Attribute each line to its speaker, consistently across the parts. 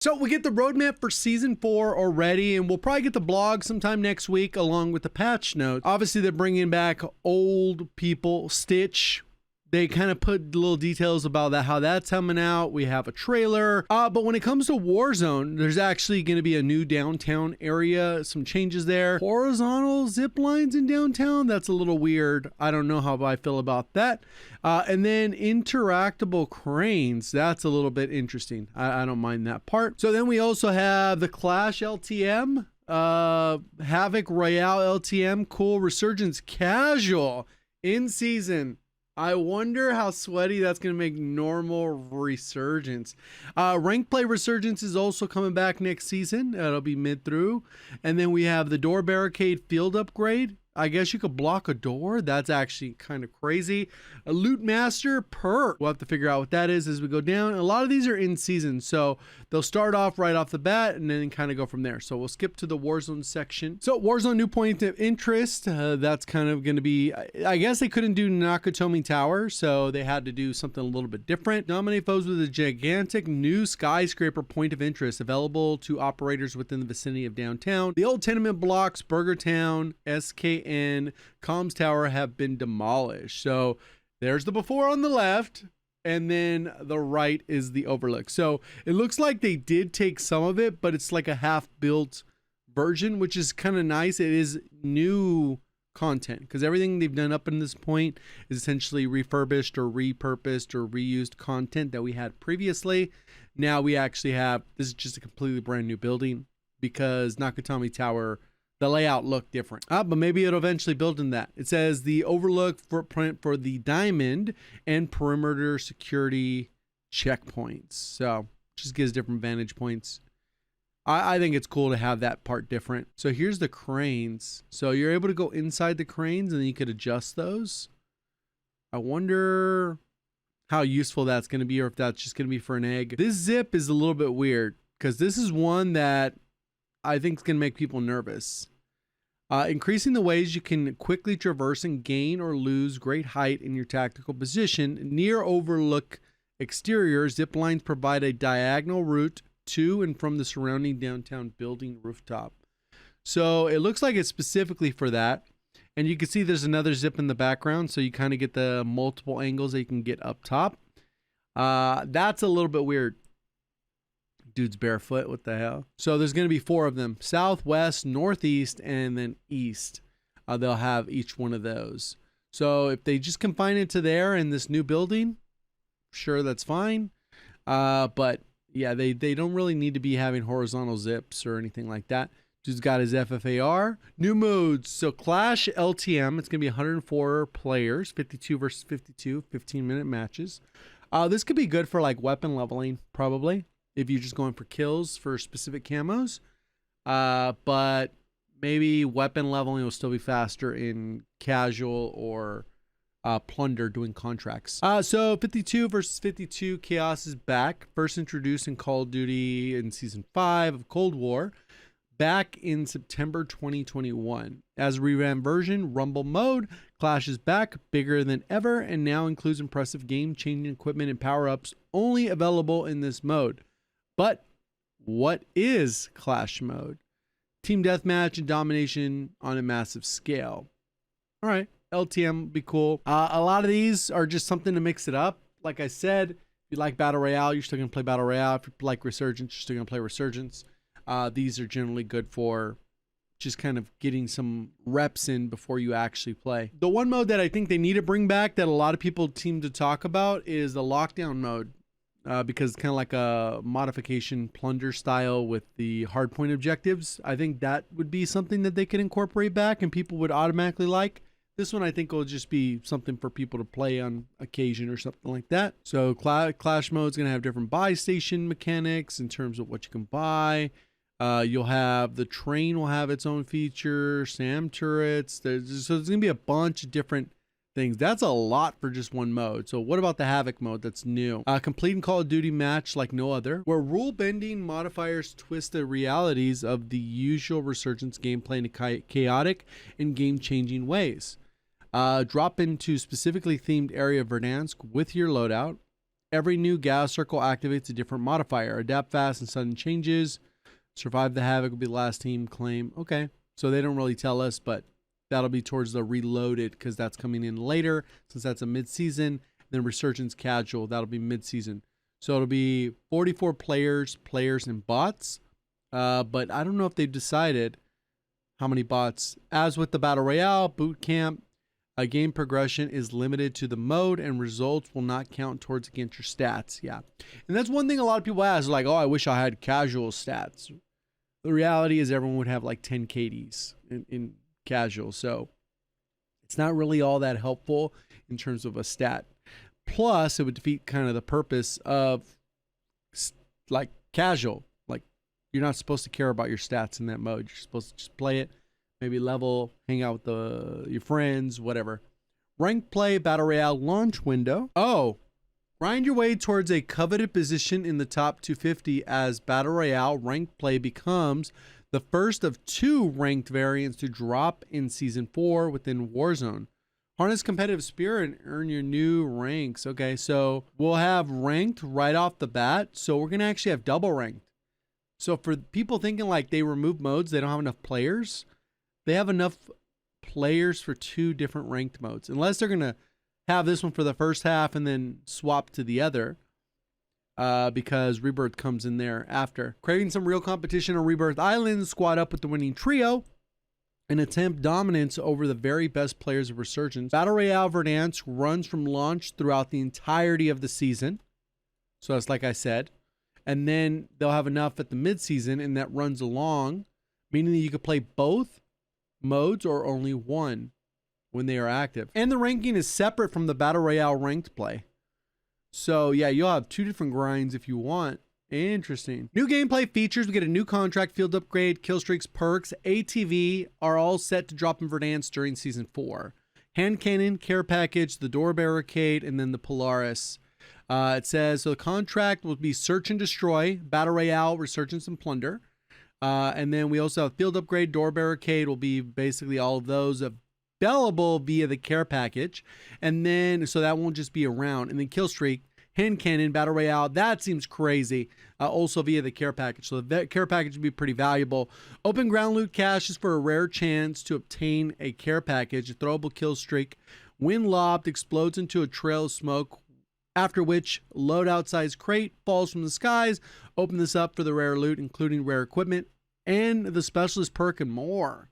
Speaker 1: So we get the roadmap for season 4 already, and we'll probably get the blog sometime next week along with the patch notes. Obviously, they're bringing back old people, Stitch. They kind of put little details about that, how that's coming out. We have a trailer. But when it comes to Warzone, there's actually going to be a new downtown area, some changes there. Horizontal zip lines in downtown, that's a little weird. I don't know how I feel about that. And then interactable cranes, that's a little bit interesting. I don't mind that part. So then we also have the Clash LTM, Havoc Royale LTM, cool. Resurgence Casual in season. I wonder how sweaty that's going to make normal Resurgence. Rank play Resurgence is also coming back next season. It'll be mid through. And then we have the door barricade field upgrade. I guess you could block a door. That's actually kind of crazy. A loot master perk. We'll have to figure out what that is as we go down. A lot of these are in season, so they'll start off right off the bat and then kind of go from there. So we'll skip to the Warzone section. So Warzone new point of interest. That's kind of going to be, I guess they couldn't do Nakatomi Tower, so they had to do something a little bit different. Dominate foes with a gigantic new skyscraper point of interest available to operators within the vicinity of downtown. The old tenement blocks, Burger Town, SKN, Comms Tower have been demolished. So there's the before on the left, and then the right is the overlook. So it looks like they did take some of it, but it's like a half-built version, which is kind of nice. It is new content because everything they've done up in this point is essentially refurbished or repurposed or reused content that we had previously. Now we actually have, this is just a completely brand new building because Nakatomi Tower, the layout looked different. But maybe it'll eventually build in that. It says the overlook footprint for the diamond and perimeter security checkpoints. So just gives different vantage points. I think it's cool to have that part different. So here's the cranes. So you're able to go inside the cranes and then you could adjust those. I wonder how useful that's going to be, or if that's just going to be for an egg. This zip is a little bit weird because this is one that I think it's going to make people nervous. Increasing the ways you can quickly traverse and gain or lose great height in your tactical position. Near overlook exterior, zip lines provide a diagonal route to and from the surrounding downtown building rooftop. So it looks like it's specifically for that. And you can see there's another zip in the background, so you kind of get the multiple angles that you can get up top. That's a little bit weird. Dude's barefoot, what the hell? So there's going to be 4 of them: south, west, northeast, and then east. They'll have each one of those. So if they just confine it to there in this new building, sure, that's fine. But yeah, they don't really need to be having horizontal zips or anything like that. Dude's got his FFAR. New modes. So Clash LTM, it's going to be 104 players, 52 versus 52, 15-minute matches. This could be good for like weapon leveling, probably, if you're just going for kills for specific camos. But maybe weapon leveling will still be faster in casual or plunder doing contracts. So 52 versus 52 Chaos is back. First introduced in Call of Duty in Season 5 of Cold War, back in September 2021. As a revamped version, Rumble mode, Clash is back, bigger than ever, and now includes impressive game-changing equipment and power-ups only available in this mode. But what is Clash mode? Team deathmatch and domination on a massive scale. All right, LTM would be cool. A lot of these are just something to mix it up. Like I said, if you like Battle Royale, you're still going to play Battle Royale. If you like Resurgence, you're still going to play Resurgence. These are generally good for just kind of getting some reps in before you actually play. The one mode that I think they need to bring back that a lot of people seem to talk about is the lockdown mode. Because it's kind of like a modification plunder style with the hardpoint objectives. I think that would be something that they could incorporate back and people would automatically like. This one I think will just be something for people to play on occasion or something like that. So Clash mode is going to have different buy station mechanics in terms of what you can buy. You'll have the train will have its own feature, SAM turrets. So there's going to be a bunch of different things. That's a lot for just one mode. So what about the Havoc mode that's new? Completing Call of Duty match like no other, where rule bending modifiers twist the realities of the usual Resurgence gameplay in chaotic and game changing ways. Drop into specifically themed area of Verdansk with your loadout Every new gas circle activates a different modifier. Adapt fast and sudden changes. Survive the havoc will be the last team claim. Okay, so they don't really tell us, but that'll be towards the reloaded because that's coming in later since that's a mid-season. Then resurgence casual, that'll be mid-season. So it'll be 44 players, and bots. But I don't know if they've decided how many bots. As with the Battle Royale, boot camp, a game progression is limited to the mode and results will not count towards against your stats. Yeah. And that's one thing a lot of people ask, like, oh, I wish I had casual stats. The reality is everyone would have like 10 KDs in casual. So it's not really all that helpful in terms of a stat. Plus, it would defeat kind of the purpose of like casual. Like you're not supposed to care about your stats in that mode. You're supposed to just play it, maybe level, hang out with your friends, whatever. Ranked play, Battle Royale launch window. Oh, grind your way towards a coveted position in the top 250 as Battle Royale ranked play becomes the first of 2 ranked variants to drop in Season 4 within Warzone. Harness competitive spirit and earn your new ranks. Okay, so we'll have ranked right off the bat. So we're going to actually have double ranked. So for people thinking like they remove modes, they don't have enough players. They have enough players for 2 different ranked modes. Unless they're going to have this one for the first half and then swap to the other. Because Rebirth comes in there after. Craving some real competition on Rebirth Island, squad up with the winning trio and attempt dominance over the very best players of Resurgence. Battle Royale Verdansk runs from launch throughout the entirety of the season. So that's like I said. And then they'll have enough at the mid-season and that runs along, meaning that you could play both modes or only one when they are active. And the ranking is separate from the Battle Royale ranked play. So yeah, you'll have 2 different grinds if you want. Interesting. New gameplay features. We get a new contract, field upgrade, kill streaks, perks, ATV are all set to drop in Verdansk during Season 4. Hand cannon, care package, the door barricade, and then the Polaris. It says, so the contract will be search and destroy, Battle Royale, Resurgence, and Plunder. And then we also have field upgrade, door barricade will be basically all of those available via the care package. And then, so that won't just be around. And then kill streak, hand cannon, Battle Royale, that seems crazy. Also via the care package. So the care package would be pretty valuable. Open ground loot caches for a rare chance to obtain a care package. A throwable kill streak. When lobbed, explodes into a trail of smoke. After which, loadout size crate falls from the skies. Open this up for the rare loot, including rare equipment and the specialist perk and more.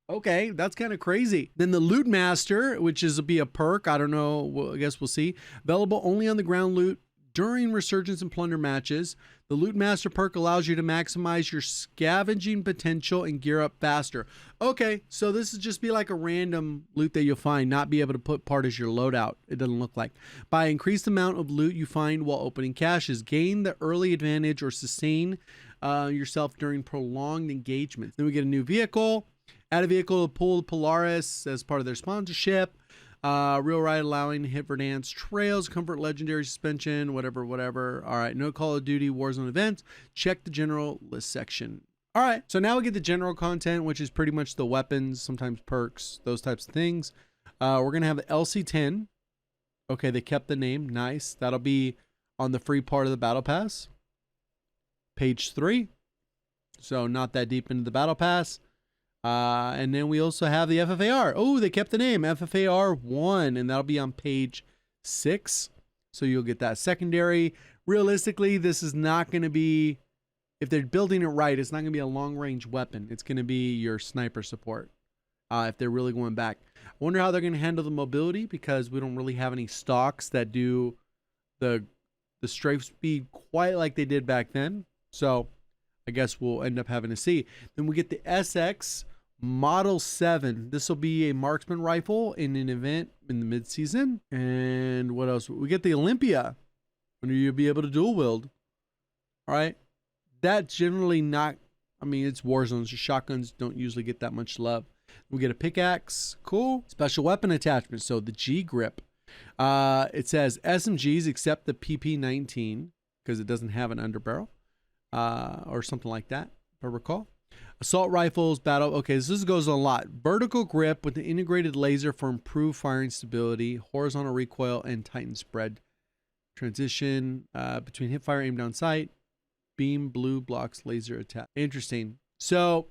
Speaker 1: Okay, that's kind of crazy. Then the Loot Master, which is be a perk. I don't know. Well, I guess we'll see. Available only on the ground loot during Resurgence and Plunder matches. The Loot Master perk allows you to maximize your scavenging potential and gear up faster. Okay, so this is just be like a random loot that you'll find, not be able to put part as your loadout. It doesn't look like. By increased amount of loot you find while opening caches, gain the early advantage or sustain yourself during prolonged engagement. Then we get a new vehicle. Add a vehicle to pull the Polaris as part of their sponsorship. Real ride allowing to hit Verdansk trails, comfort legendary suspension, whatever. All right, no Call of Duty Warzone events. Check the general list section. All right, so now we get the general content, which is pretty much the weapons, sometimes perks, those types of things. We're going to have the LC-10. Okay, they kept the name. Nice. That'll be on the free part of the Battle Pass. Page 3. So not that deep into the Battle Pass. And then we also have the FFAR. Oh, they kept the name FFAR 1, and that'll be on page 6. So you'll get that secondary. Realistically, this is not going to be, if they're building it right, it's not going to be a long range weapon. It's going to be your sniper support. If they're really going back. I wonder how they're going to handle the mobility because we don't really have any stocks that do the strafe speed quite like they did back then. So I guess we'll end up having to see. Then we get the SX Model 7. This will be a marksman rifle in an event in the mid-season. And what else? We get the Olympia, when you'll be able to dual wield. All right. That's generally not, I mean, it's Warzone, so shotguns don't usually get that much love. We get a pickaxe. Cool. Special weapon attachment. So the G grip. It says SMGs except the PP-19 because it doesn't have an underbarrel. Or something like that, if I recall. Assault rifles, battle. Okay, so this goes a lot. Vertical grip with an integrated laser for improved firing stability, horizontal recoil, and Titan spread Transition between hip fire, aim down sight, beam, blue blocks, laser attack. Interesting. So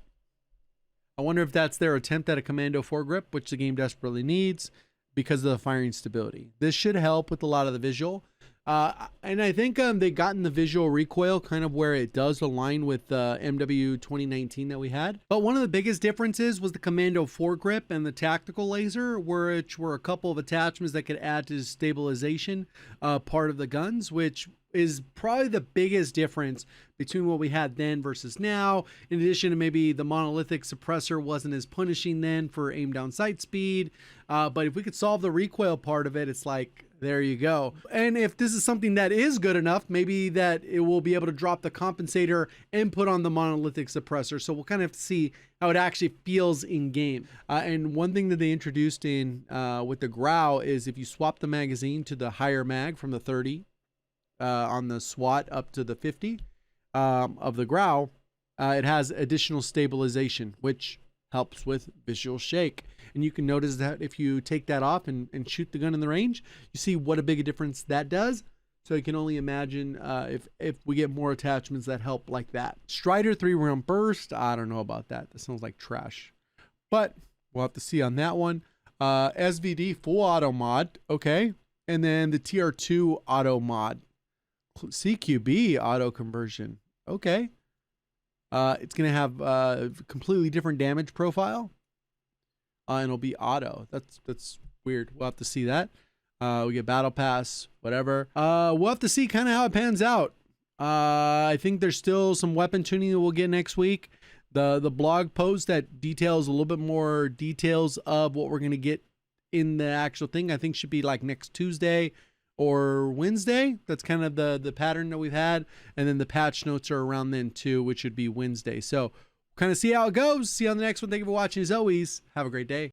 Speaker 1: I wonder if that's their attempt at a commando foregrip, which the game desperately needs because of the firing stability. This should help with a lot of the visual. And I think they gotten the visual recoil kind of where it does align with the MW 2019 that we had. But one of the biggest differences was the commando foregrip and the tactical laser, which were a couple of attachments that could add to stabilization part of the guns, which is probably the biggest difference between what we had then versus now. In addition to maybe the monolithic suppressor wasn't as punishing then for aim down sight speed. But if we could solve the recoil part of it, it's like, there you go. And if this is something that is good enough, maybe that it will be able to drop the compensator and put on the monolithic suppressor. So we'll kind of have to see how it actually feels in game. And one thing that they introduced in with the Grau is if you swap the magazine to the higher mag from the 30 on the SWAT up to the 50 of the Grau, it has additional stabilization, which helps with visual shake. And you can notice that if you take that off and shoot the gun in the range, you see what a big a difference that does. So you can only imagine if we get more attachments that help like that. Strider 3-round burst, I don't know about that. That sounds like trash. But we'll have to see on that one. SVD full auto mod, okay. And then the TR2 auto mod. CQB auto conversion, okay. It's going to have a completely different damage profile. And it'll be auto. That's weird. We'll have to see that. We get battle pass, whatever. We'll have to see kind of how it pans out. I think there's still some weapon tuning that we'll get next week. The blog post that details a little bit more details of what we're going to get in the actual thing, I think should be like next Tuesday or Wednesday. That's kind of the pattern that we've had. And then the patch notes are around then too, which would be Wednesday. So kind of see how it goes. See you on the next one. Thank you for watching. As always, have a great day.